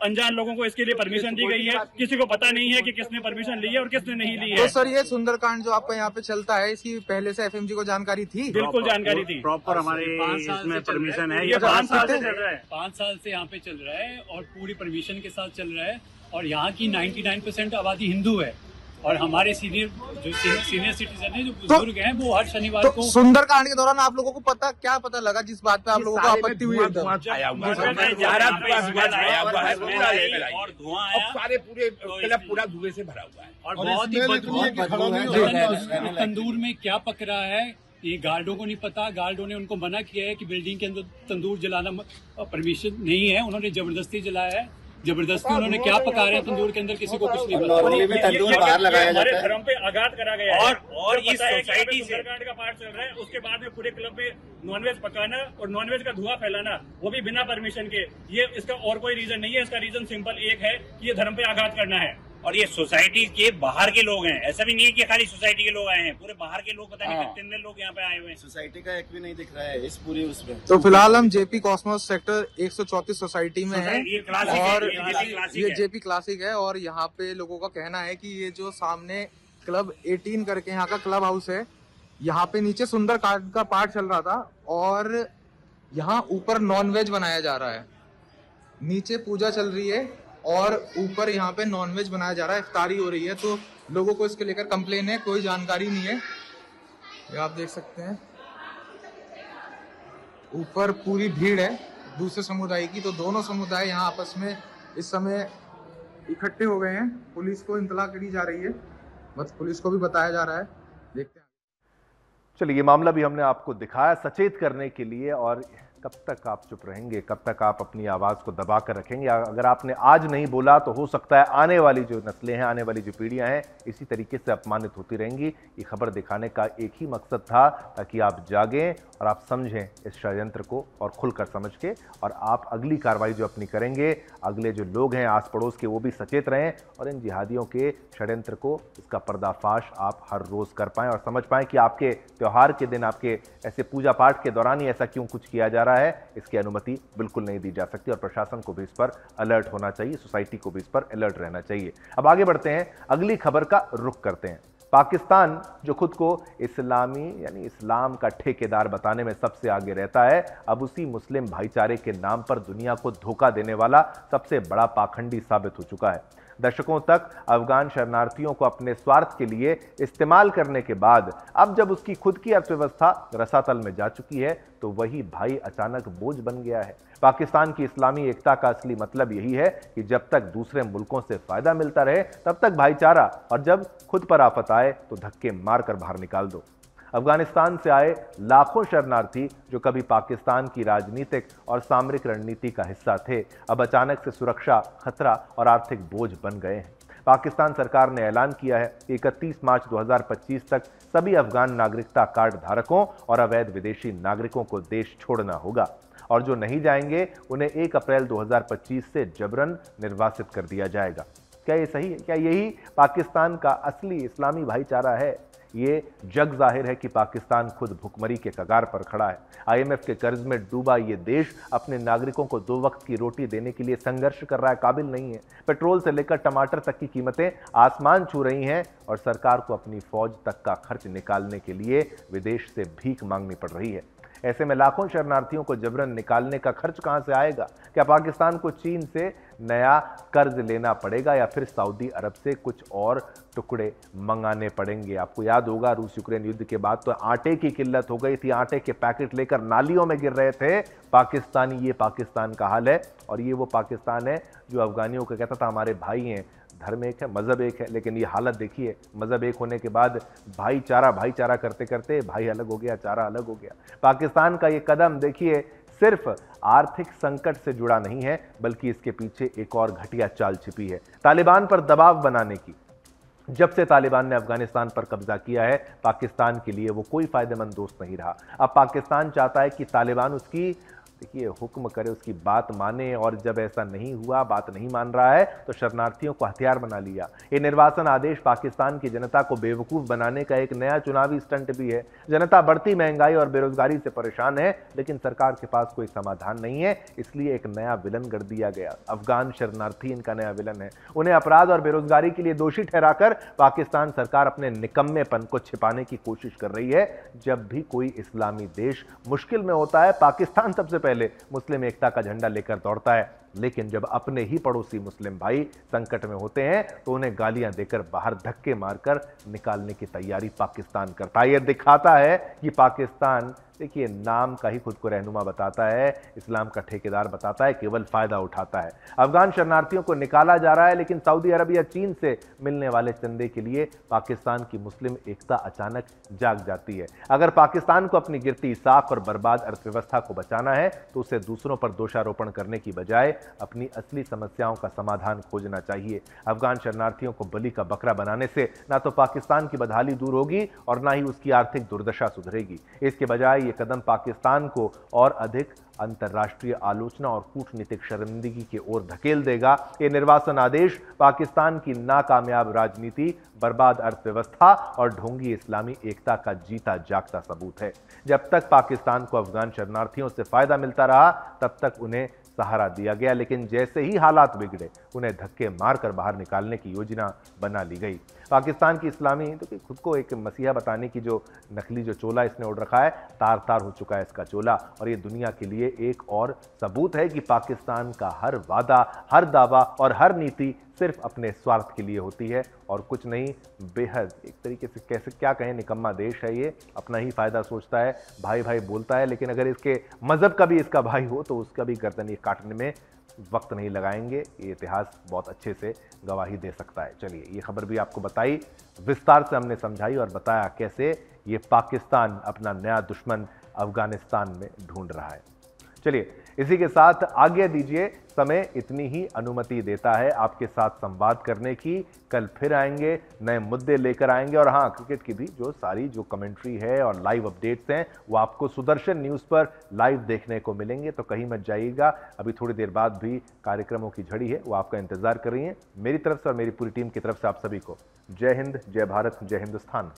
अनजान लोगों को इसके लिए परमिशन दी गई है, किसी को पता नहीं है कि किसने परमिशन ली है और किसने नहीं ली है। तो सर, ये सुंदरकांड जो आपका यहाँ पे चलता है, इसकी पहले से FMG को जानकारी थी? बिल्कुल जानकारी थी, प्रॉपर हमारे इसमें परमिशन है। ये 5 साल से चल रहा है, 5 साल से यहाँ पे चल रहा है और पूरी परमिशन के साथ चल रहा है। और यहाँ की 99% आबादी हिंदू है और हमारे सीनियर सिटीजन है, जो बुजुर्ग हैं, वो हर शनिवार को। सुंदरकांड के दौरान आप लोगों को क्या पता लगा जिस बात पे आप लोगों को आपत्ति हुई? और धुआं आया, सारे पूरे क्लब पूरा धुएं से भरा हुआ है और बहुत ही बदबू। तंदूर में क्या पक रहा है ये गार्डों को नहीं पता। गार्डों ने उनको मना किया है कि बिल्डिंग के अंदर तंदूर जलाना परमिशन नहीं है, उन्होंने जबरदस्ती जलाया है। जबरदस्ती उन्होंने क्या पका रहे हैं तंदूर के अंदर, किसी को कुछ नहीं पता। तंदूर बाहर लगाया जाता है, धर्म पे आघात करा गया है। और इस सोसाइटी सुंदरकांड का पाठ चल रहा है, उसके बाद में पूरे क्लब में नॉनवेज पकाना और नॉनवेज का धुआं फैलाना, वो भी बिना परमिशन के। ये इसका और कोई रीजन नहीं है, इसका रीजन सिंपल एक है कि ये धर्म पे आघात करना है। और ये सोसाइटी के बाहर के लोग हैं, ऐसा भी नहीं है कि खाली सोसाइटी के लोग आए हैं, पूरे बाहर के लोग, पता नहीं कितने लोग यहाँ पे आए हुए हैं। सोसाइटी का एक भी नहीं दिख रहा है इस पूरी उसमें। तो फिलहाल हम JP कॉस्मोस सेक्टर 134 सोसाइटी में हैं और ये JP क्लासिक है। और यहाँ पे लोगों का कहना है कि ये जो सामने क्लब 18 करके यहाँ का क्लब हाउस है, यहाँ पे नीचे सुंदरकांड का पाठ चल रहा था और यहाँ ऊपर नॉनवेज बनाया जा रहा है। नीचे पूजा चल रही है और ऊपर यहाँ पे नॉनवेज बनाया जा रहा है, इफ्तारी हो रही है। तो लोगों को इसके लेकर कंप्लेन है, कोई जानकारी नहीं है। ये आप देख सकते हैं, ऊपर पूरी भीड़ है दूसरे समुदाय की। तो दोनों समुदाय यहाँ आपस में इस समय इकट्ठे हो गए हैं। पुलिस को इंतला करी जा रही है, बस पुलिस को भी बताया जा रहा है, देखते हैं। चलिए, ये मामला भी हमने आपको दिखाया सचेत करने के लिए। और कब तक आप चुप रहेंगे, कब तक आप अपनी आवाज़ को दबा कर रखेंगे? अगर आपने आज नहीं बोला तो हो सकता है आने वाली जो नस्लें हैं, आने वाली जो पीढ़ियां हैं, इसी तरीके से अपमानित होती रहेंगी। ये खबर दिखाने का एक ही मकसद था, ताकि आप जागें और आप समझें इस षड्यंत्र को और खुलकर समझ के, और आप अगली कार्रवाई जो अपनी करेंगे, अगले जो लोग हैं आस पड़ोस के, वो भी सचेत रहें और इन जिहादियों के षड्यंत्र को, इसका पर्दाफाश आप हर रोज़ कर पाएँ और समझ पाएँ कि आपके त्यौहार के दिन, आपके ऐसे पूजा पाठ के दौरान ही ऐसा क्यों कुछ किया जा रहा है। इसकी अनुमति बिल्कुल नहीं दी जा सकती और प्रशासन को भी इस पर अलर्ट होना चाहिए, सोसाइटी को भी इस पर अलर्ट रहना चाहिए। अब आगे बढ़ते हैं, अगली खबर का रुख करते हैं। पाकिस्तान जो खुद को इस्लामी यानी इस्लाम का ठेकेदार बताने में सबसे आगे रहता है, अब उसी मुस्लिम भाईचारे के नाम पर दुनिया को धोखा देने वाला सबसे बड़ा पाखंडी साबित हो चुका है। दशकों तक अफगान शरणार्थियों को अपने स्वार्थ के लिए इस्तेमाल करने के बाद अब जब उसकी खुद की अर्थव्यवस्था रसातल में जा चुकी है, तो वही भाई अचानक बोझ बन गया है। पाकिस्तान की इस्लामी एकता का असली मतलब यही है कि जब तक दूसरे मुल्कों से फायदा मिलता रहे तब तक भाईचारा, और जब खुद पर आफत आए तो धक्के मारकर बाहर निकाल दो। अफगानिस्तान से आए लाखों शरणार्थी जो कभी पाकिस्तान की राजनीतिक और सामरिक रणनीति का हिस्सा थे, अब अचानक से सुरक्षा, खतरा और आर्थिक बोझ बन गए हैं। पाकिस्तान सरकार ने ऐलान किया है कि 31 मार्च 2025 तक सभी अफगान नागरिकता कार्ड धारकों और अवैध विदेशी नागरिकों को देश छोड़ना होगा, और जो नहीं जाएंगे उन्हें 1 अप्रैल 2025 से जबरन निर्वासित कर दिया जाएगा। क्या ये सही है? क्या यही पाकिस्तान का असली इस्लामी भाईचारा है? ये जग जाहिर है कि पाकिस्तान खुद भुखमरी के कगार पर खड़ा है। IMF के कर्ज में डूबा ये देश अपने नागरिकों को 2 वक्त की रोटी देने के लिए संघर्ष कर रहा है, काबिल नहीं है। पेट्रोल से लेकर टमाटर तक की कीमतें आसमान छू रही हैं और सरकार को अपनी फौज तक का खर्च निकालने के लिए विदेश से भीख मांगनी पड़ रही है। ऐसे में लाखों शरणार्थियों को जबरन निकालने का खर्च कहां से आएगा? क्या पाकिस्तान को चीन से नया कर्ज लेना पड़ेगा या फिर सऊदी अरब से कुछ और टुकड़े मंगाने पड़ेंगे? आपको याद होगा रूस यूक्रेन युद्ध के बाद तो आटे की किल्लत हो गई थी, आटे के पैकेट लेकर नालियों में गिर रहे थे पाकिस्तानी। ये पाकिस्तान का हाल है और ये वो पाकिस्तान है जो अफगानियों को कहता था हमारे भाई हैं। धर्म एक है, मजहब एक है, लेकिन ये हालत देखिए, मजहब एक होने के बाद भाईचारा करते करते भाई अलग हो गया, चारा अलग हो गया। पाकिस्तान का ये कदम देखिए सिर्फ आर्थिक संकट से जुड़ा नहीं है, बल्कि इसके पीछे एक और घटिया चाल छिपी है, तालिबान पर दबाव बनाने की। जब से तालिबान ने अफगानिस्तान पर कब्जा किया है, पाकिस्तान के लिए वो कोई फायदेमंद दोस्त नहीं रहा। अब पाकिस्तान चाहता है कि तालिबान उसकी देखिए हुक्म करे, उसकी बात माने, और जब ऐसा नहीं हुआ, बात नहीं मान रहा है, तो शरणार्थियों को हथियार बना लिया। ये निर्वासन आदेश पाकिस्तान की जनता को बेवकूफ बनाने का एक नया चुनावी स्टंट भी है। जनता बढ़ती महंगाई और बेरोजगारी से परेशान है, लेकिन सरकार के पास कोई समाधान नहीं है, इसलिए एक नया विलन गढ़ दिया गया। अफगान शरणार्थी इनका नया विलन है। उन्हें अपराध और बेरोजगारी के लिए दोषी ठहराकर पाकिस्तान सरकार अपने निकम्मेपन को छिपाने की कोशिश कर रही है। जब भी कोई इस्लामी देश मुश्किल में होता है, पाकिस्तान सबसे पहले मुस्लिम एकता का झंडा लेकर दौड़ता है, लेकिन जब अपने ही पड़ोसी मुस्लिम भाई संकट में होते हैं तो उन्हें गालियां देकर बाहर धक्के मारकर निकालने की तैयारी पाकिस्तान करता है। यह दिखाता है कि पाकिस्तान देखिए नाम का ही खुद को रहनुमा बताता है, इस्लाम का ठेकेदार बताता है, केवल फायदा उठाता है। अफगान शरणार्थियों को निकाला जा रहा है, लेकिन सऊदी अरब या चीन से मिलने वाले चंदे के लिए पाकिस्तान की मुस्लिम एकता अचानक जाग जाती है। अगर पाकिस्तान को अपनी गिरती साख और बर्बाद अर्थव्यवस्था को बचाना है तो उसे दूसरों पर दोषारोपण करने की बजाय अपनी असली समस्याओं का समाधान खोजना चाहिए। अफगान शरणार्थियों को बलि का बकरा बनाने से ना तो पाकिस्तान की बदहाली दूर होगी और ना ही उसकी आर्थिक दुर्दशा सुधरेगी। इसके बजाय ये कदम पाकिस्तान को और अधिक अंतर्राष्ट्रीय आलोचना और कूटनीतिक शर्मिंदगी की ओर धकेल देगा। ये निर्वासन आदेश पाकिस्तान की नाकामयाब राजनीति, बर्बाद अर्थव्यवस्था और ढोंगी इस्लामी एकता का जीता जागता सबूत है। जब तक पाकिस्तान को अफगान शरणार्थियों से फायदा मिलता रहा, तब तक उन्हें सहारा दिया गया, लेकिन जैसे ही हालात बिगड़े उन्हें धक्के मारकर बाहर निकालने की योजना बना ली गई। पाकिस्तान की इस्लामी तो खुद को एक मसीहा बताने की जो नकली जो चोला इसने ओढ़ रखा है, तार तार हो चुका है इसका चोला, और ये दुनिया के लिए एक और सबूत है कि पाकिस्तान का हर वादा, हर दावा और हर नीति सिर्फ अपने स्वार्थ के लिए होती है और कुछ नहीं। बेहद एक तरीके से कैसे क्या कहें, निकम्मा देश है ये, अपना ही फायदा सोचता है, भाई भाई बोलता है, लेकिन अगर इसके मजहब का भी इसका भाई हो तो उसका भी गर्दन ये काटने में वक्त नहीं लगाएंगे। ये इतिहास बहुत अच्छे से गवाही दे सकता है। चलिए, ये खबर भी आपको बताई, विस्तार से हमने समझाई और बताया कैसे ये पाकिस्तान अपना नया दुश्मन अफगानिस्तान में ढूंढ रहा है। चलिए, इसी के साथ आगे दीजिए, समय इतनी ही अनुमति देता है आपके साथ संवाद करने की। कल फिर आएंगे, नए मुद्दे लेकर आएंगे, और हाँ, क्रिकेट की भी जो सारी जो कमेंट्री है और लाइव अपडेट्स हैं वो आपको सुदर्शन न्यूज़ पर लाइव देखने को मिलेंगे, तो कहीं मत जाइएगा। अभी थोड़ी देर बाद भी कार्यक्रमों की झड़ी है, वो आपका इंतजार कर रही है। मेरी तरफ से और मेरी पूरी टीम की तरफ से आप सभी को जय हिंद, जय भारत, जय हिंदुस्तान।